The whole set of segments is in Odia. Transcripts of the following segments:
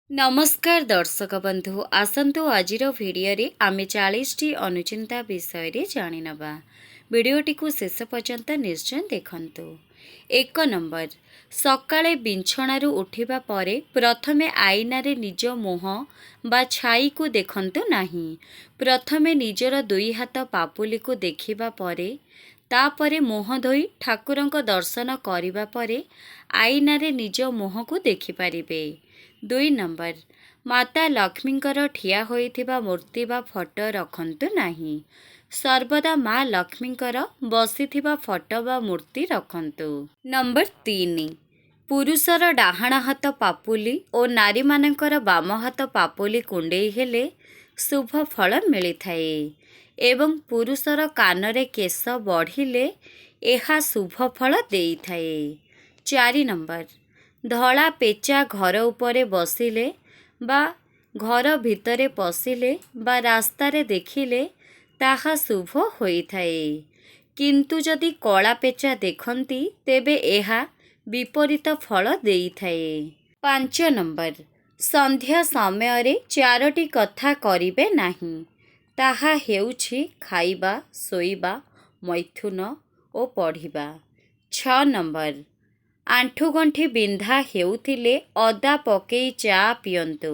नमस्कार दर्शक बंधु आसतु आजिर भिडियो आमे 40टी अनुचिंता विषय रे जानि नबा। भिडियोटी को शेष पर्यंत निश्चय देखंतु। 1 नंबर सकाळे बिछणारू उठिबा परे प्रथमे आईनारे निज मुह बा छाई को देखंतु नाही। प्रथमे निजर दुई हाथ पापुली को देखिबा परे तापरे मुह धोई ठाकुरंक दर्शन करिबा परे आईनारे निज मुह को देखि पारिबे। 2 नंबर माता लक्ष्मींकर ठिया होइथिबा मूर्ति बा फोटो रखंतु नाही। सर्वदा माँ लक्ष्मींकर बसिथिबा फोटो बा मूर्ति रखंतु। नंबर 3 पुरुषर डाहाण हाथ पापुली और नारी मानकर बाम हाथ पापुली कुंडेई हेले शुभ फल मिलिथाए एवं पुरुषर कानरे केश बढ़िले एहा शुभ फल देइथाए। 4 नंबर धला पेचा घर उपरे बसिले बा घर भितरे पशिले बा रास्तारे देखिले ताहा शुभ होइथाए, किंतु जदि कला पेचा देखंती तेबे एहा विपरीत फल देइथाए। 5 नंबर संध्या समय रे 4टी कथा करिबे नाही, ताहा हेउछि खाइबा, सोइबा, मैथुन ओ पढ़िबा। 6 नंबर आंठुगंठी बिंधा हेउथिले अदा पकेई चा पियंतु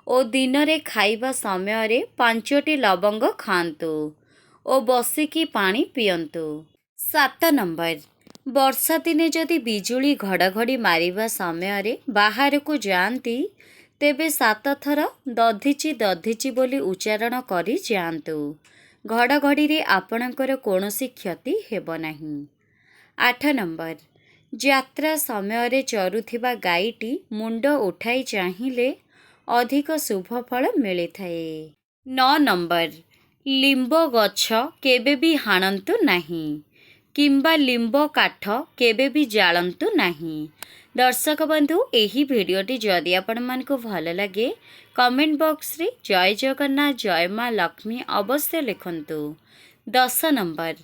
ओ दिन रे खाइबा समय रे 5टी लवंग खांतु ओ बसिकी पानी पियंतु। 7 नंबर वर्षा दिने जदि बिजुली घड़घड़ी मारिबा समय रे बाहर को जांती तेबे 7 थर दधिची दधिची बोली उच्चारण करी जांतु। घड़घड़ी रे आपणकर कोनोसी क्षति हेबो नाही। 8 नंबर यात्रा समय रे चरुथिबा गाईटी मुंड उठाई चाहिले अधिक शुभ फल मिलिथाए। 9 नंबर लिंब गछ केबे भी हाणंतु नाही किंबा लिंब काठ केबे भी जाळंतु नाही। दर्शक बंधु एही भिडियोटी जदि आपण मानकु भल लगे कमेंट बॉक्स रे जय जगन्नाथ जय माँ लक्ष्मी अवश्य लिखंतु। 10 नंबर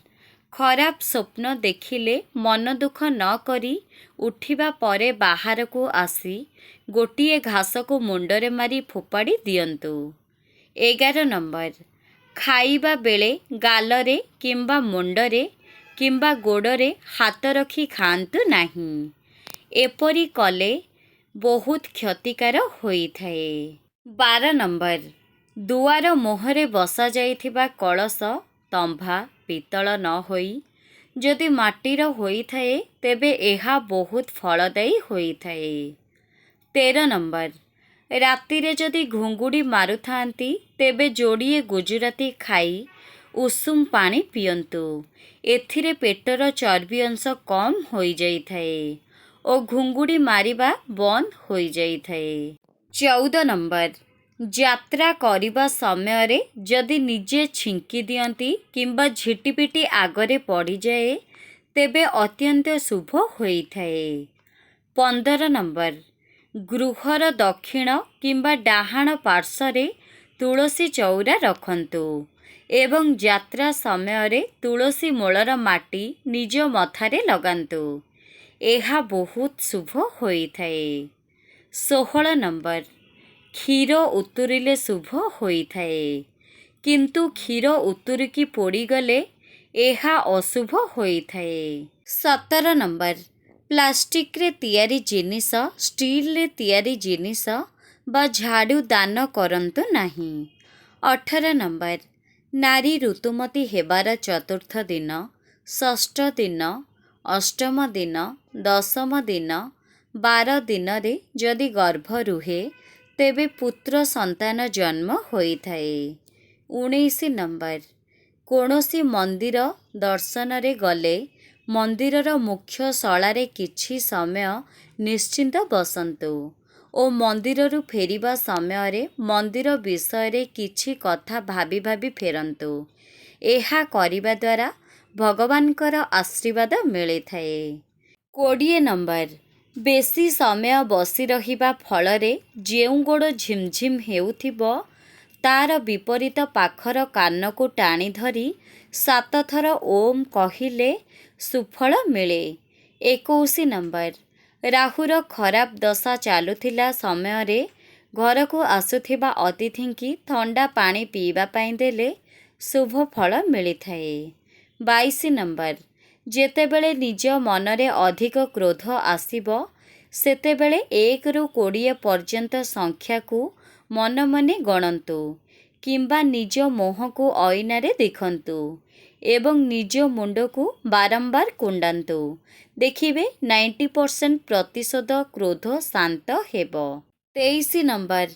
खराब स्वप्न देखिले मन दुख न करी उठिबा परे बाहर को आसी गोटिए घास को मुंडरे मारी फोपाड़ी दियंतु। 11 नंबर खाइबा बेले गालरे किंबा मुंडरे किंबा गोड़रे हाथ रखी खांतु नाही, एपरी कले बहुत क्षतिकार होइथाए। 12 नंबर दुआर मोहरे बसा जाइथिबा कलश तंभा पितल न होई जदि माटीर होइथाए तेबे एहा बहुत फलदायी होइथाए। 13 नंबर रातिरे जदि घुंगुड़ी मारुथांती तेबे जोड़िए गुजराती खाई उषुम पानी पियंतु, एथिरे पेटर चर्बी अंश कम होई जाइथाए ओ घुंगुड़ी मारिबा बंद होई जाइथाए। 14 नंबर यात्रा करिबा समय रे जदि निजे छिंकी दियंती किंबा झिटिपिटी आगरे पड़ी जाए तेबे अत्यंत शुभ होइथाए। 15 नंबर गृहर दक्षिण किंबा डाहाण पार्श्वरे तुलसी चौरा रखंतु एवं यात्रा समय रे तुलसी मूलर माटी निज मथारे लगांतु, एहा बहुत शुभ होइथाए। 16 नंबर क्षीर उतुरिले शुभ होइथाए, किंतु क्षीर उतुरिकी पोड़ी गले एहा अशुभ होइथाए। 17 नंबर प्लास्टिक रे तियारी जिनिस स्टील रे तियारी जिनिस बा झाड़ू दान करंतु नाही। 18 नंबर नारी ऋतुमती हेबार चतुर्थ दिन, षष्ठ दिन, अष्टम दिन, दशम दिन, 12 दिन रे जदि गर्भ रुहे तेबे पुत्र संतान जन्म होइथाए। 19 नंबर कोनोसी मंदिर दर्शन रे गले मंदिरर मुख्य शलारे किछि समय निश्चिंत बसंतु ओ मंदिररु फेरिबा समय रे मंदिर विषय रे किछि कथा भाबी भाबी फेरंतु, एहा करिबा द्वारा भगवानकर आशीर्वाद मिलिथाए। 20 नंबर बेसी समय बसी रहिबा फलरे जेउ गोड़ झिमझिम हेउथिबो तार विपरीत पाखर कान को टाणी धरी 7 थर ओम कहिले सुफल मिले। 21 नंबर राहुर खराब दशा चालुथिला समय रे ଘରକୁ ଆସୁଥିବା ଅତିଥିଙ୍କି ଥଣ୍ଡା ପାଣି ପିଇବା ପାଇଁ ଦେଲେ ଶୁଭ ଫଳ ମିଳିଥାଏ। 22 ନମ୍ବର, ଯେତେବେଳେ ନିଜ ମନରେ ଅଧିକ କ୍ରୋଧ ଆସିବ ସେତେବେଳେ 1ରୁ 20 ପର୍ଯ୍ୟନ୍ତ ସଂଖ୍ୟାକୁ ମନେ ମନେ ଗଣନ୍ତୁ କିମ୍ବା ନିଜ ମୁହଁକୁ ଅଇନାରେ ଦେଖନ୍ତୁ ଏବଂ ନିଜ ମୁଣ୍ଡକୁ ବାରମ୍ବାର କୁଣ୍ଡାନ୍ତୁ। ଦେଖିବେ 90% ପ୍ରତିଶତ କ୍ରୋଧ ଶାନ୍ତ ହେବ। 23 ନମ୍ବର,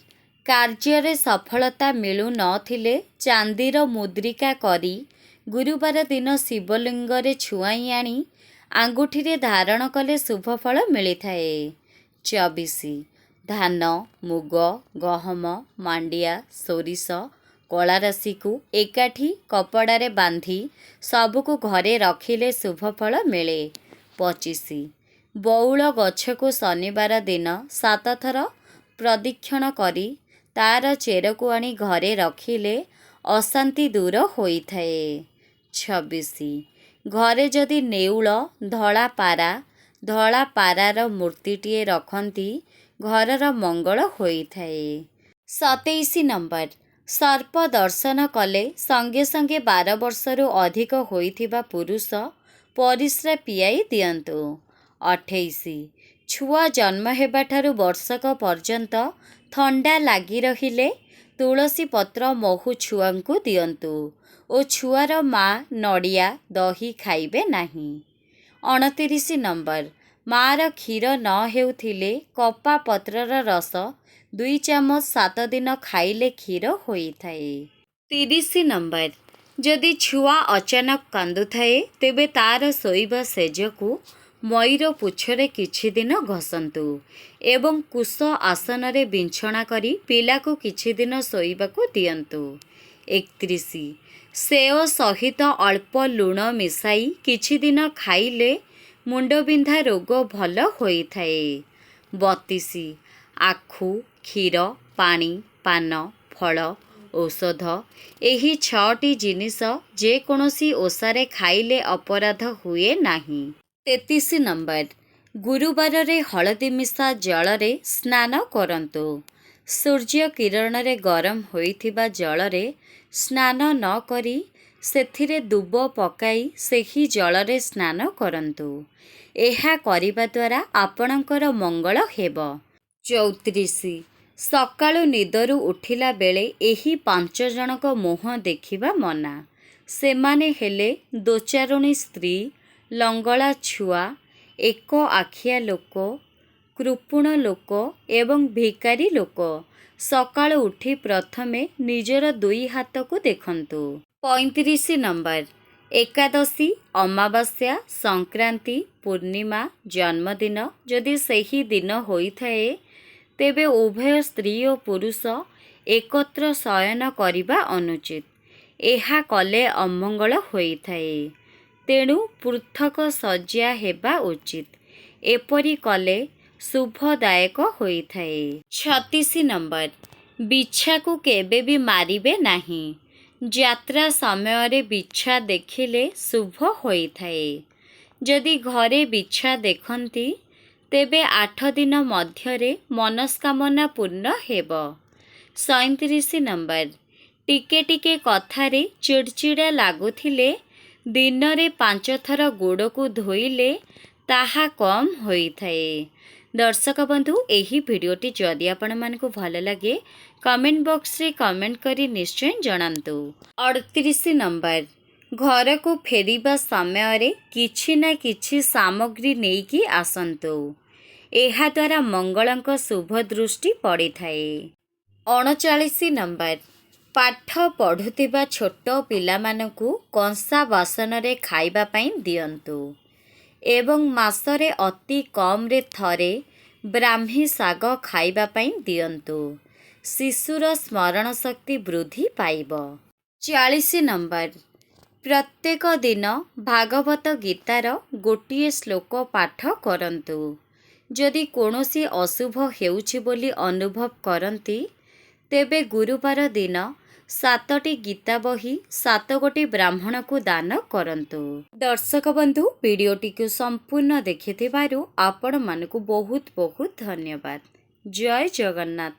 କାର୍ଯ୍ୟରେ ସଫଳତା ମିଳୁନଥିଲେ ଚାନ୍ଦିର ମୁଦ୍ରିକା କରି ଗୁରୁବାର ଦିନ ଶିବଲିଙ୍ଗରେ ଛୁଆଇଁ ଆଣି ଆଙ୍ଗୁଠିରେ ଧାରଣ କଲେ ଶୁଭଫଳ ମିଳିଥାଏ। 24, ଧାନ, ମୁଗ, ଗହମ, ମାଣ୍ଡିଆ, ସୋରିଷ, କଳାରାଶିକୁ ଏକାଠି କପଡ଼ାରେ ବାନ୍ଧି ସବୁକୁ ଘରେ ରଖିଲେ ଶୁଭଫଳ ମିଳେ। 25, ବଉଳ ଗଛକୁ ଶନିବାର ଦିନ 7 ଥର ପ୍ରଦକ୍ଷିଣ କରି ତାର ଚେରକୁ ଆଣି ଘରେ ରଖିଲେ ଅଶାନ୍ତି ଦୂର ହୋଇଥାଏ। 26, ଘରେ ଯଦି ନେଉଳ, ଧଳା ପାରାର ମୂର୍ତ୍ତିଟିଏ ରଖନ୍ତି ଘରର ମଙ୍ଗଳ ହୋଇଥାଏ। 27 ନମ୍ବର, ସର୍ପ ଦର୍ଶନ କଲେ ସଙ୍ଗେ ସଙ୍ଗେ 12 ବର୍ଷରୁ ଅଧିକ ହୋଇଥିବା ପୁରୁଷ ପରିସ୍ରା ପିଆଇ ଦିଅନ୍ତୁ। 28, ଛୁଆ ଜନ୍ମ ହେବାଠାରୁ ବର୍ଷକ ପର୍ଯ୍ୟନ୍ତ ଥଣ୍ଡା ଲାଗି ରହିଲେ ତୁଳସୀ ପତ୍ର ମହୁ ଛୁଆଙ୍କୁ ଦିଅନ୍ତୁ ଓ ଛୁଆର ମା ନଡ଼ିଆ ଦହି ଖାଇବେ ନାହିଁ। 29 ନମ୍ବର, ମାର କ୍ଷୀର ନ ହେଉଥିଲେ କପା ପତ୍ରର ରସ 2 ଚାମଚ 7 ଦିନ ଖାଇଲେ କ୍ଷୀର ହୋଇଥାଏ। 30 ନମ୍ବର, ଯଦି ଛୁଆ ଅଚାନକ କାନ୍ଦୁଥାଏ ତେବେ ତାର ଶୋଇବା ଶେଯକୁ ମୟୂର ପୁଚ୍ଛରେ କିଛି ଦିନ ଘଷନ୍ତୁ ଏବଂ କୁଶ ଆସନରେ ବିଛଣା କରି ପିଲାକୁ କିଛି ଦିନ ଶୋଇବାକୁ ଦିଅନ୍ତୁ। 31, ସେଓ ସହିତ ଅଳ୍ପ ଲୁଣ ମିଶାଇ କିଛି ଦିନ ଖାଇଲେ ମୁଣ୍ଡବିନ୍ଧା ରୋଗ ଭଲ ହୋଇଥାଏ। 32, ଆଖୁ, କ୍ଷୀର, ପାଣି, ପାନ, ଫଳ, ଔଷଧ ଏହି 6ଟି ଜିନିଷ ଯେକୌଣସି ଓଷାରେ ଖାଇଲେ ଅପରାଧ ହୁଏ ନାହିଁ। 33 ନମ୍ବର, ଗୁରୁବାରରେ ହଳଦୀ ମିଶା ଜଳରେ ସ୍ନାନ କରନ୍ତୁ। ସୂର୍ଯ୍ୟ କିରଣରେ ଗରମ ହୋଇଥିବା ଜଳରେ ସ୍ନାନ ନ କରି ସେଥିରେ ଦୁବ ପକାଇ ସେହି ଜଳରେ ସ୍ନାନ କରନ୍ତୁ। ଏହା କରିବା ଦ୍ୱାରା ଆପଣଙ୍କର ମଙ୍ଗଳ ହେବ। 34, ସକାଳୁ ନିଦରୁ ଉଠିଲା ବେଳେ ଏହି 5 ଜଣଙ୍କ ମୁହଁ ଦେଖିବା ମନା। ସେମାନେ ହେଲେ ଦୋଚାରୁଣୀ ସ୍ତ୍ରୀ, ଲଙ୍ଗଳା ଛୁଆ, ଏକ ଆଖିଆ ଲୋକ, କୃପଣ ଲୋକ ଏବଂ ଭିକାରୀ ଲୋକ। ସକାଳୁ ଉଠି ପ୍ରଥମେ ନିଜର 2 ହାତକୁ ଦେଖନ୍ତୁ। 35 ନମ୍ବର, ଏକାଦଶୀ, ଅମାବାସ୍ୟା, ସଂକ୍ରାନ୍ତି, ପୂର୍ଣ୍ଣିମା, ଜନ୍ମଦିନ ଯଦି ସେହି ଦିନ ହୋଇଥାଏ ତେବେ ଉଭୟ ସ୍ତ୍ରୀ ଓ ପୁରୁଷ ଏକତ୍ର ଶୟନ କରିବା ଅନୁଚିତ। ଏହା କଲେ ଅମଙ୍ଗଳ ହୋଇଥାଏ। ତେଣୁ ପୃଥକ ଶଯ୍ୟା ହେବା ଉଚିତ। ଏପରି କଲେ ଶୁଭଦାୟକ ହୋଇଥାଏ। 36 ନମ୍ବର, ବିଛାକୁ କେବେ ବି ମାରିବେ ନାହିଁ। ଯାତ୍ରା ସମୟରେ ବିଛା ଦେଖିଲେ ଶୁଭ ହୋଇଥାଏ। ଯଦି ଘରେ ବିଛା ଦେଖନ୍ତି ତେବେ 8 ଦିନ ମଧ୍ୟରେ ମନସ୍କାମନା ପୂର୍ଣ୍ଣ ହେବ। 37 ନମ୍ବର, ଟିକେ ଟିକେ କଥାରେ ଚିଡ଼ଚିଡ଼ା ଲାଗୁଥିଲେ ଦିନରେ 5 ଥର ଗୋଡ଼କୁ ଧୋଇଲେ ତାହା କମ୍ ହୋଇଥାଏ। ଦର୍ଶକ ବନ୍ଧୁ, ଏହି ଭିଡ଼ିଓଟି ଯଦି ଆପଣମାନଙ୍କୁ ଭଲ ଲାଗେ କମେଣ୍ଟ ବକ୍ସରେ କମେଣ୍ଟ କରି ନିଶ୍ଚୟ ଜଣାନ୍ତୁ। 38 ନମ୍ବର, ଘରକୁ ଫେରିବା ସମୟରେ କିଛି ନା କିଛି ସାମଗ୍ରୀ ନେଇକି ଆସନ୍ତୁ। ଏହାଦ୍ୱାରା ମଙ୍ଗଳଙ୍କ ଶୁଭ ଦୃଷ୍ଟି ପଡ଼ିଥାଏ। 39 ନମ୍ବର, ପାଠ ପଢ଼ୁଥିବା ଛୋଟ ପିଲାମାନଙ୍କୁ କଂସା ବାସନରେ ଖାଇବା ପାଇଁ ଦିଅନ୍ତୁ ଏବଂ ମାସରେ ଅତି କମରେ ଥରେ ବ୍ରାହ୍ମୀ ଶାଗ ଖାଇବା ପାଇଁ ଦିଅନ୍ତୁ। ଶିଶୁର ସ୍ମରଣ ଶକ୍ତି ବୃଦ୍ଧି ପାଇବ। 40 ନମ୍ବର, ପ୍ରତ୍ୟେକ ଦିନ ଭାଗବତ ଗୀତାର ଗୋଟିଏ ଶ୍ଲୋକ ପାଠ କରନ୍ତୁ। ଯଦି କୌଣସି ଅଶୁଭ ହେଉଛି ବୋଲି ଅନୁଭବ କରନ୍ତି ତେବେ ଗୁରୁବାର ଦିନ 7ଟି ଗୀତା ବହି 7 ଗୋଟି ବ୍ରାହ୍ମଣକୁ ଦାନ କରନ୍ତୁ। ଦର୍ଶକ ବନ୍ଧୁ, ଭିଡ଼ିଓଟିକୁ ସମ୍ପୂର୍ଣ୍ଣ ଦେଖିଥିବାରୁ ଆପଣମାନଙ୍କୁ ବହୁତ ବହୁତ ଧନ୍ୟବାଦ। ଜୟ ଜଗନ୍ନାଥ।